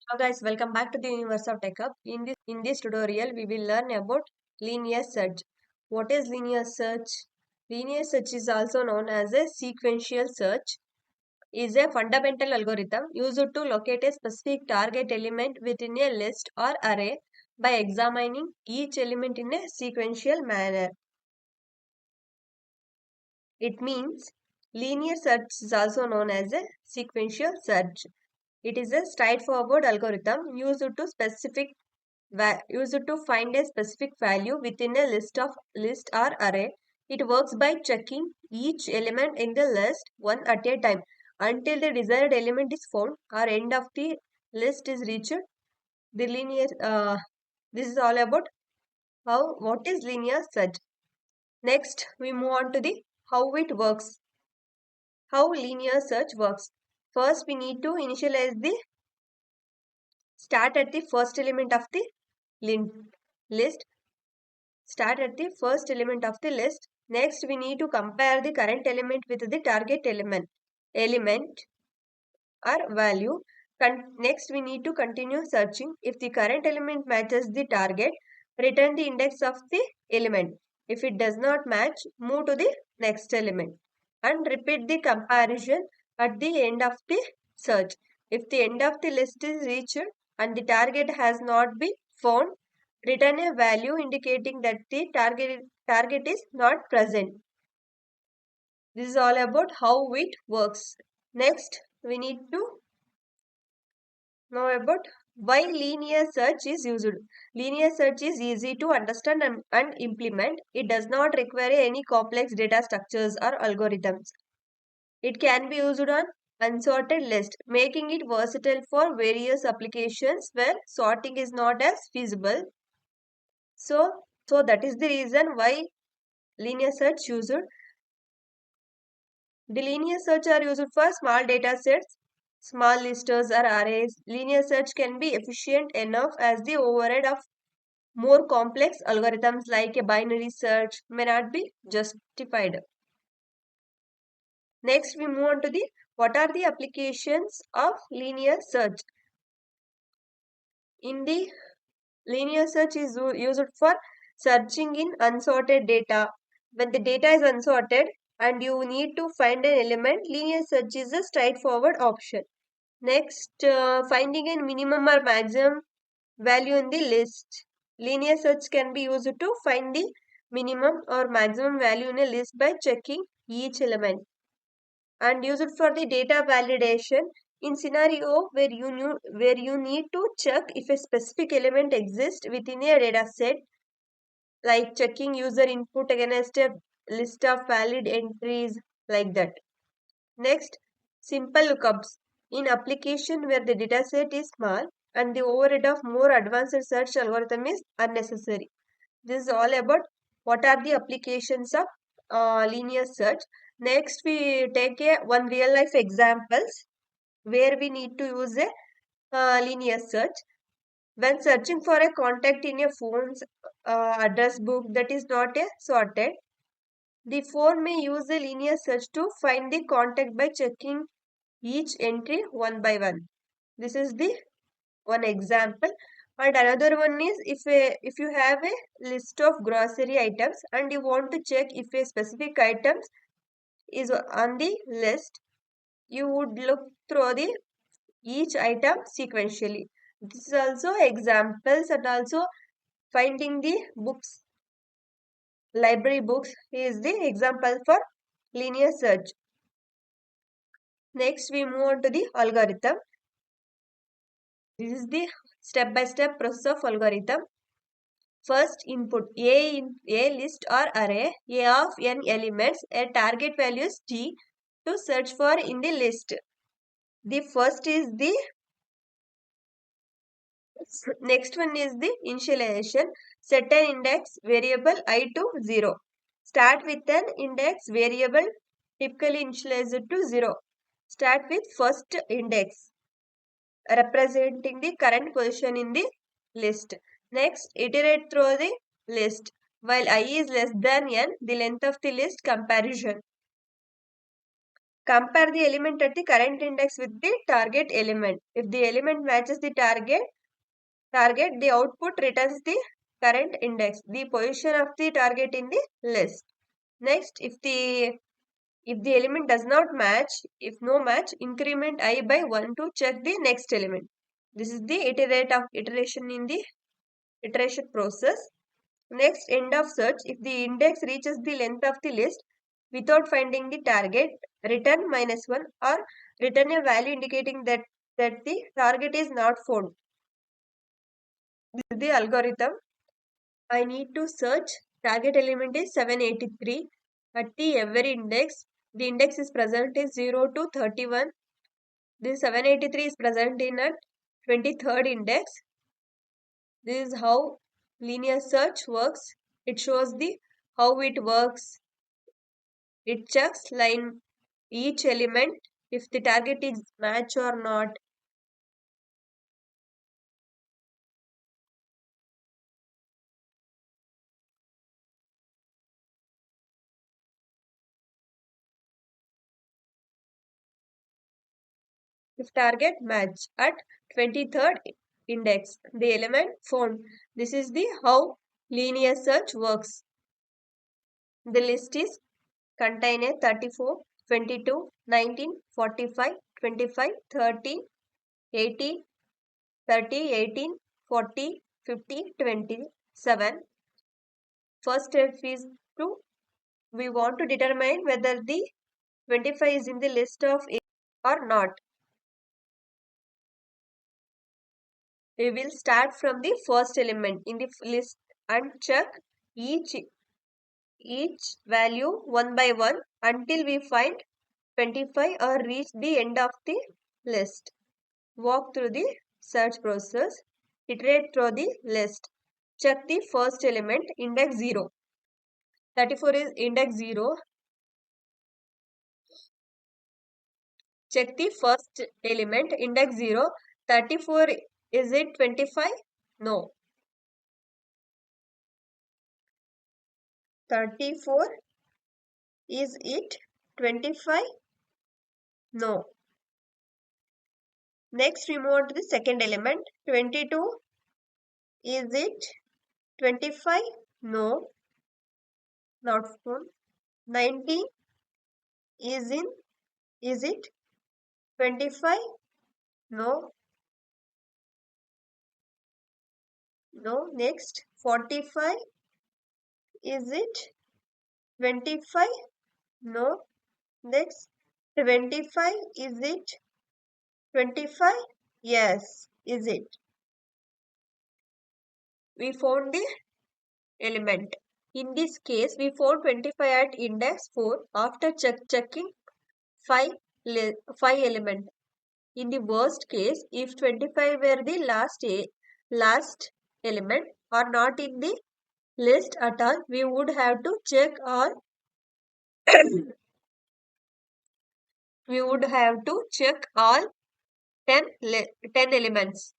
Hello guys, welcome back to the Universe of Tech Hub. In this tutorial, we will learn about linear search. What is linear search? Linear search is also known as a sequential search. Is a fundamental algorithm used to locate a specific target element within a list or array by examining each element in a sequential manner. It means linear search is also known as a sequential search. It is a straightforward algorithm used to find a specific value within a list or array. It works by checking each element in the list one at a time until the desired element is found or end of the list is reached. The linear this is all about what is linear search. Next, we move on to the how it works. How linear search works. First, we need to initialize the start at the first element of the list. Start at the first element of the list. Next, we need to compare the current element with the target element or value. Next, we need to continue searching. If the current element matches the target, return the index of the element. If it does not match, move to the next element and repeat the comparison at the end of the search. If the end of the list is reached and the target has not been found, return a value indicating that the target is not present. This is all about how it works. Next, we need to know about why linear search is used. Linear search is easy to understand and implement. It does not require any complex data structures or algorithms. It can be used on unsorted list, making it versatile for various applications where sorting is not as feasible. So that is the reason why linear search used. The linear search are used for small data sets, small listers or arrays. Linear search can be efficient enough as the overhead of more complex algorithms like a binary search may not be justified. Next, we move on to the what are the applications of linear search. In the linear search is used for searching in unsorted data. When the data is unsorted and you need to find an element, linear search is a straightforward option. Next, finding a minimum or maximum value in the list. Linear search can be used to find the minimum or maximum value in a list by checking each element and use it for the data validation in scenario where you need to check if a specific element exists within a data set, like checking user input against a list of valid entries, like that. Next, simple lookups. In application where the dataset is small and the overhead of more advanced search algorithm is unnecessary. This is all about what are the applications of linear search. Next, we take one real life examples where we need to use a linear search. When searching for a contact in a phone's address book that is not a sorted, the phone may use a linear search to find the contact by checking each entry one by one. This is the one example. And another one is if you have a list of grocery items and you want to check if a specific item is on the list, you would look through the each item sequentially. This is also examples, and also finding the books, library books is the example for linear search. Next, we move on to the algorithm. This is the step-by-step process of algorithm. First, input a list or array A of n elements, a target value is t to search for in the list. The first is the next one is the initialization. Set an index variable I to 0. Start with an index variable typically initialized to 0. Start with first index representing the current position in the list. Next, iterate through the list. While I is less than n, the length of the list comparison. Compare the element at the current index with the target element. If the element matches the target, the output returns the current index, the position of the target in the list. Next, if the element does not match, if no match, increment I by 1 to check the next element. This is the iteration in the iteration process. Next, end of search. If the index reaches the length of the list without finding the target, return -1 or return a value indicating that the target is not found. This is the algorithm. I need to search. Target element is 783. At the every index, the index is present is 0 to 31. This 783 is present in at 23rd index. This is how linear search works. It shows the how it works. It checks line each element if the target is match or not. If target match at 23rd index, the element found. This is the how linear search works. The list is contain a 34, 22, 19, 45, 25, 30, 80, 30, 18, 40, 50, 27. First step is to we want to determine whether the 25 is in the list of A or not. We will start from the first element in the list and check each value one by one until we find 25 or reach the end of the list. Walk through the search process. Iterate through the list. Check the first element, index 0. 34 is index 0. Check the first element, index 0. 34, is it 25? No. 34, is it 25? No. Next, we move on to the second element. 22, is it 25? No. Not found. 19, is it 25? No. No. Next, 45, is it 25? No. Next, 25, is it 25? Yes. Is it? We found the element. In this case, we found 25 at index 4 after checking 5, 5 element. In the worst case, if 25 were the last element or not in the list at all, we would have to check all we would have to check all 10 elements.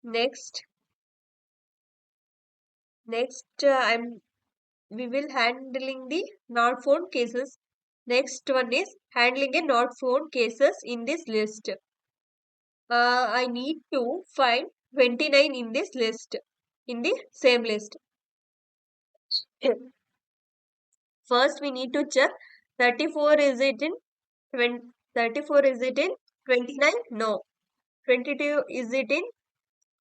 Next, we will handling the not found cases. Next one is handling a not found cases in this list. I need to find 29 in this list, in the same list. First, we need to check 34 is it in 20, 34 is it in 29? No. 22 is it in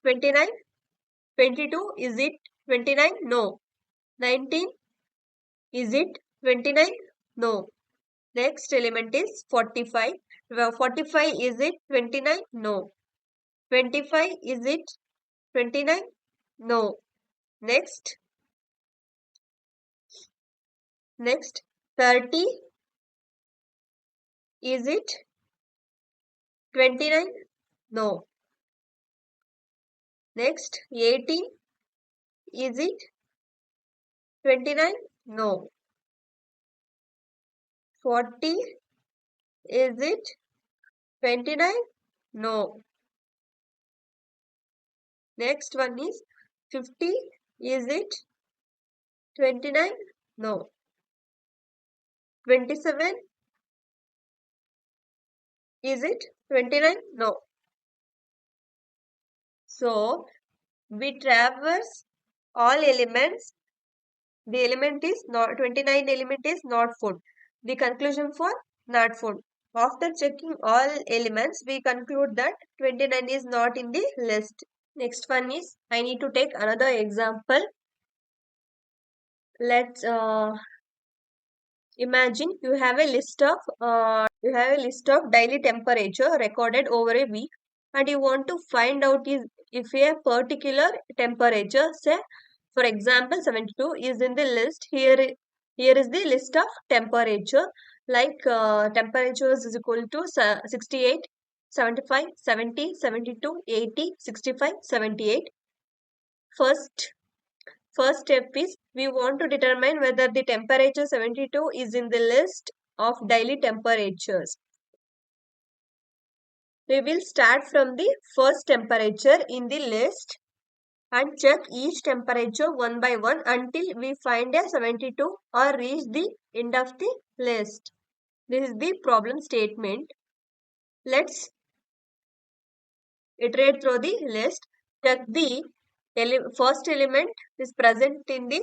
29? 22 is it 29? No. 19 is it 29? No. Next element is 45. 45 is it 29? No. 25 is it 29? No. Next 30 is it 29? No. Next 80 is it 29? No. 40, is it 29? No. Next one is 50, is it 29? No. 27, is it 29? No. So, we traverse all elements. The element is not 29 element is not found. The conclusion for not found. After checking all elements, we conclude that 29 is not in the list. Next one is, I need to take another example. Let's imagine you have a list of daily temperature recorded over a week, and you want to find out if a particular temperature, say for example 72, is in the list. Here is the list of temperature, like temperatures is equal to 68, 75, 70, 72, 80, 65, 78. First First step is we want to determine whether the temperature 72 is in the list of daily temperatures. We will start from the first temperature in the list and check each temperature one by one until we find a 72 or reach the end of the list. This is the problem statement. Let's iterate through the list. Check the first element is present in the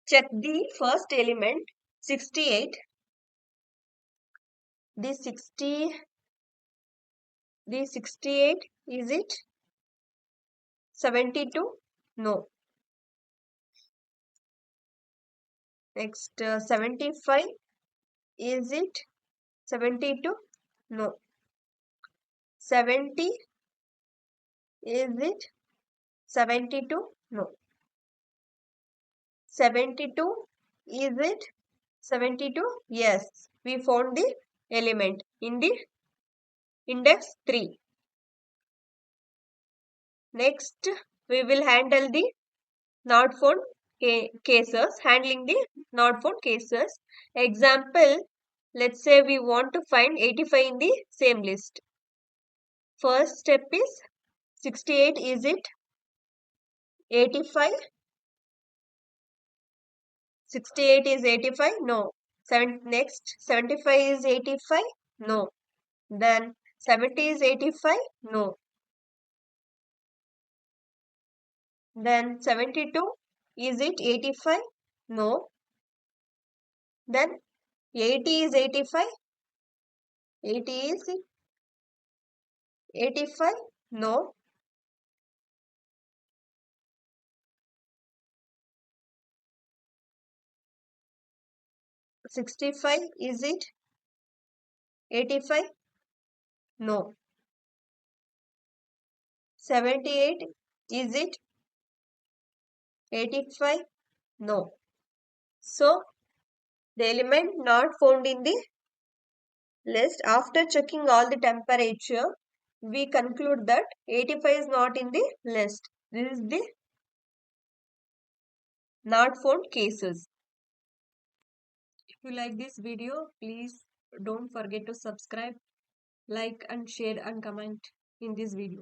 check the first element 68. The 68, is it 72? No. Next 75, is it 72? No. 70, is it 72? No. 72, is it 72? Yes, we found the element in the index 3. Next, we will handle the not found cases, handling the not found cases. Example, let's say we want to find 85 in the same list. First step is 68, is it 85? 68 is 85? No. Next, 75 is 85? No. Then 70 is 85? No. Then 72, is it 85? No. Then 80 is 85? 80 is 85? No. 65, is it 85? No. 78, is it 85? No. So, the element not found in the list, after checking all the temperature, we conclude that 85 is not in the list. This is the not found cases. If you like this video, please don't forget to subscribe, like and share and comment in this video.